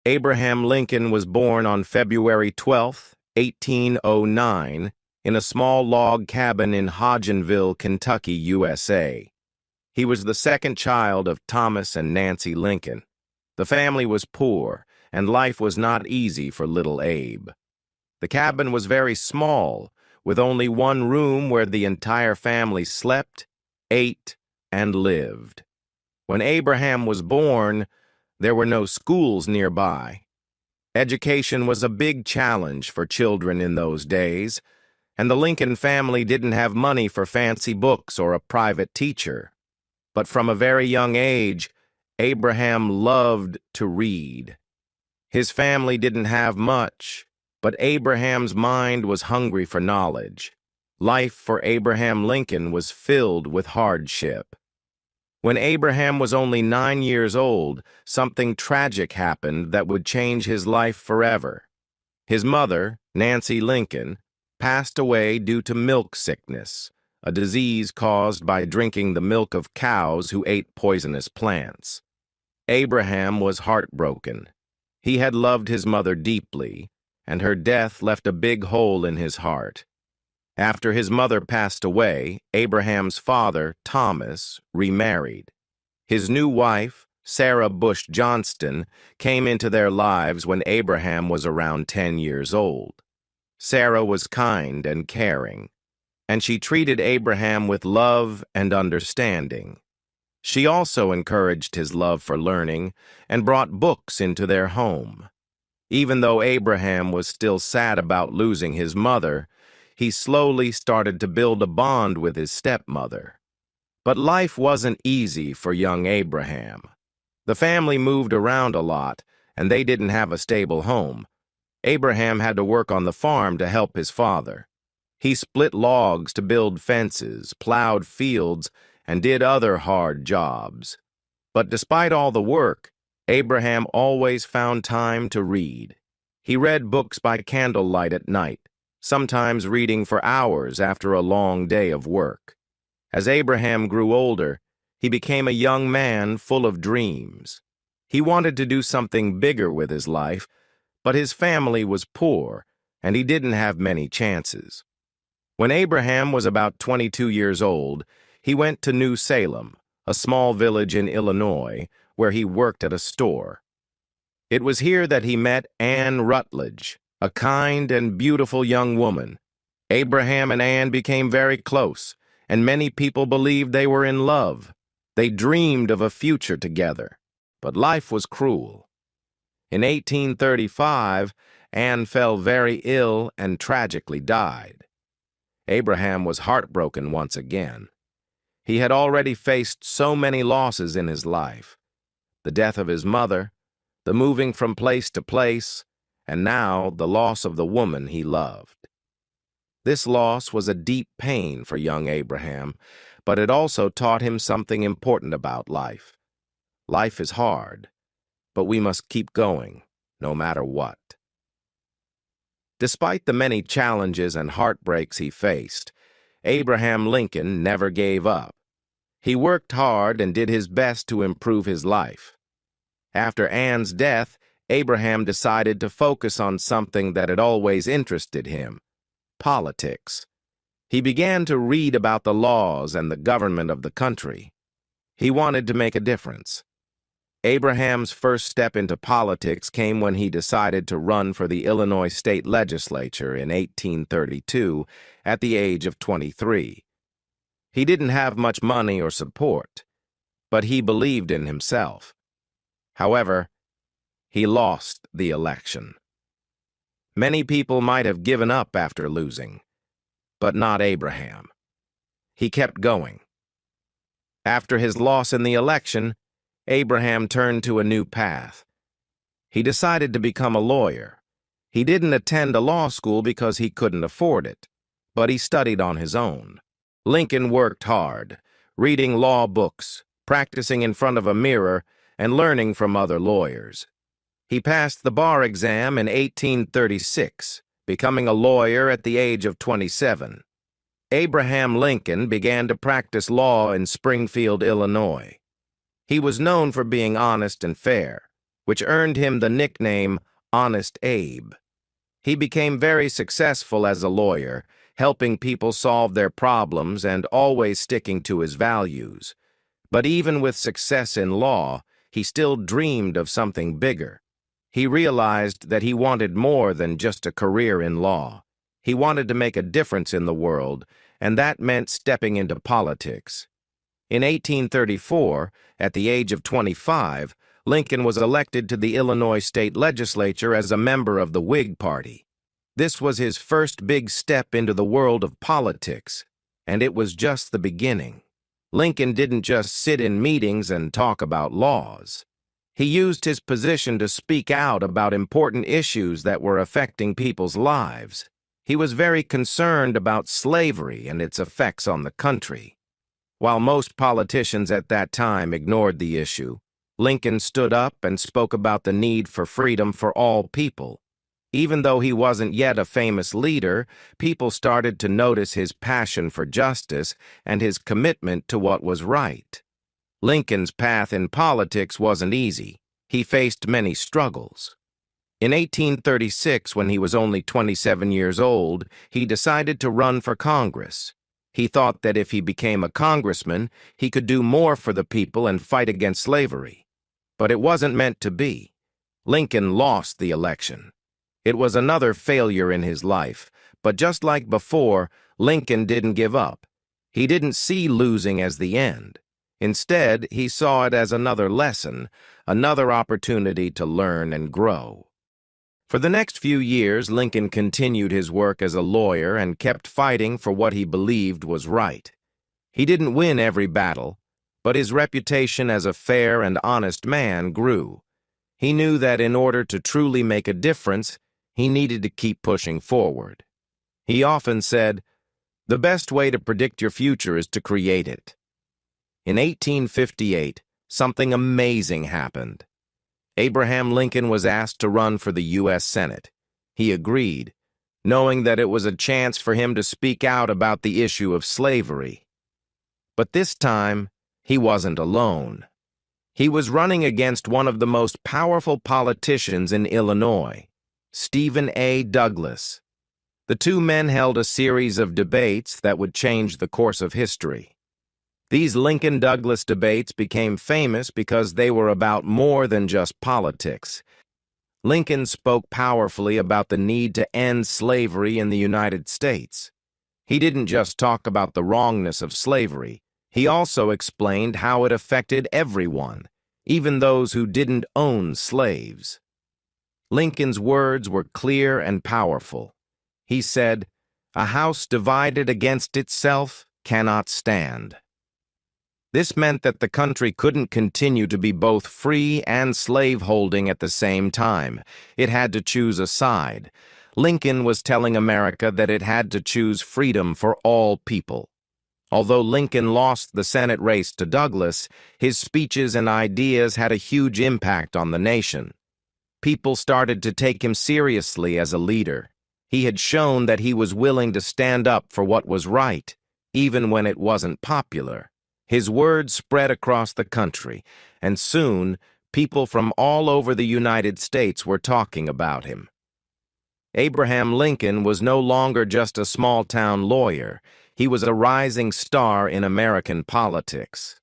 Abraham Lincoln was born on February 12, 1809, in a small log cabin in Hodgenville, Kentucky, USA. He was the second child of Thomas and Nancy Lincoln. The family was poor, and life was not easy for little Abe. The cabin was very small, with only one room where the entire family slept, ate, and lived. When Abraham was born, there were no schools nearby. Education was a big challenge for children in those days, and the Lincoln family didn't have money for fancy books or a private teacher. But from a very young age, Abraham loved to read. His family didn't have much, but Abraham's mind was hungry for knowledge. Life for Abraham Lincoln was filled with hardship. When Abraham was only 9 years old, something tragic happened that would change his life forever. His mother, Nancy Lincoln, passed away due to milk sickness, a disease caused by drinking the milk of cows who ate poisonous plants. Abraham was heartbroken. He had loved his mother deeply, and her death left a big hole in his heart. After his mother passed away, Abraham's father, Thomas, remarried. His new wife, Sarah Bush Johnston, came into their lives when Abraham was around 10 years old. Sarah was kind and caring, and she treated Abraham with love and understanding. She also encouraged his love for learning and brought books into their home. Even though Abraham was still sad about losing his mother, he slowly started to build a bond with his stepmother. But life wasn't easy for young Abraham. The family moved around a lot, and they didn't have a stable home. Abraham had to work on the farm to help his father. He split logs to build fences, plowed fields, and did other hard jobs. But despite all the work, Abraham always found time to read. He read books by candlelight at night, sometimes reading for hours after a long day of work. As Abraham grew older, he became a young man full of dreams. He wanted to do something bigger with his life, but his family was poor, and he didn't have many chances. When Abraham was about 22 years old, he went to New Salem, a small village in Illinois, where he worked at a store. It was here that he met Anne Rutledge, a kind and beautiful young woman. Abraham and Anne became very close, and many people believed they were in love. They dreamed of a future together, but life was cruel. In 1835, Anne fell very ill and tragically died. Abraham was heartbroken once again. He had already faced so many losses in his life: the death of his mother, the moving from place to place, and now the loss of the woman he loved. This loss was a deep pain for young Abraham, but it also taught him something important about life. Life is hard, but we must keep going, no matter what. Despite the many challenges and heartbreaks he faced, Abraham Lincoln never gave up. He worked hard and did his best to improve his life. After Anne's death, Abraham decided to focus on something that had always interested him: politics. He began to read about the laws and the government of the country. He wanted to make a difference. Abraham's first step into politics came when he decided to run for the Illinois state legislature in 1832 at the age of 23. He didn't have much money or support, but he believed in himself. However, he lost the election. Many people might have given up after losing, but not Abraham. He kept going. After his loss in the election, Abraham turned to a new path. He decided to become a lawyer. He didn't attend a law school because he couldn't afford it, but he studied on his own. Lincoln worked hard, reading law books, practicing in front of a mirror, and learning from other lawyers. He passed the bar exam in 1836, becoming a lawyer at the age of 27. Abraham Lincoln began to practice law in Springfield, Illinois. He was known for being honest and fair, which earned him the nickname Honest Abe. He became very successful as a lawyer, helping people solve their problems and always sticking to his values. But even with success in law, he still dreamed of something bigger. He realized that he wanted more than just a career in law. He wanted to make a difference in the world, and that meant stepping into politics. In 1834, at the age of 25, Lincoln was elected to the Illinois state legislature as a member of the Whig Party. This was his first big step into the world of politics, and it was just the beginning. Lincoln didn't just sit in meetings and talk about laws. He used his position to speak out about important issues that were affecting people's lives. He was very concerned about slavery and its effects on the country. While most politicians at that time ignored the issue, Lincoln stood up and spoke about the need for freedom for all people. Even though he wasn't yet a famous leader, people started to notice his passion for justice and his commitment to what was right. Lincoln's path in politics wasn't easy. He faced many struggles. In 1836, when he was only 27 years old, he decided to run for Congress. He thought that if he became a congressman, he could do more for the people and fight against slavery. But it wasn't meant to be. Lincoln lost the election. It was another failure in his life, but just like before, Lincoln didn't give up. He didn't see losing as the end. Instead, he saw it as another lesson, another opportunity to learn and grow. For the next few years, Lincoln continued his work as a lawyer and kept fighting for what he believed was right. He didn't win every battle, but his reputation as a fair and honest man grew. He knew that in order to truly make a difference, he needed to keep pushing forward. He often said, "The best way to predict your future is to create it." In 1858, something amazing happened. Abraham Lincoln was asked to run for the U.S. Senate. He agreed, knowing that it was a chance for him to speak out about the issue of slavery. But this time, he wasn't alone. He was running against one of the most powerful politicians in Illinois, Stephen A. Douglas. The two men held a series of debates that would change the course of history. These Lincoln-Douglas debates became famous because they were about more than just politics. Lincoln spoke powerfully about the need to end slavery in the United States. He didn't just talk about the wrongness of slavery. He also explained how it affected everyone, even those who didn't own slaves. Lincoln's words were clear and powerful. He said, "A house divided against itself cannot stand." This meant that the country couldn't continue to be both free and slave-holding at the same time. It had to choose a side. Lincoln was telling America that it had to choose freedom for all people. Although Lincoln lost the Senate race to Douglas, his speeches and ideas had a huge impact on the nation. People started to take him seriously as a leader. He had shown that he was willing to stand up for what was right, even when it wasn't popular. His words spread across the country, and soon, people from all over the United States were talking about him. Abraham Lincoln was no longer just a small-town lawyer. He was a rising star in American politics.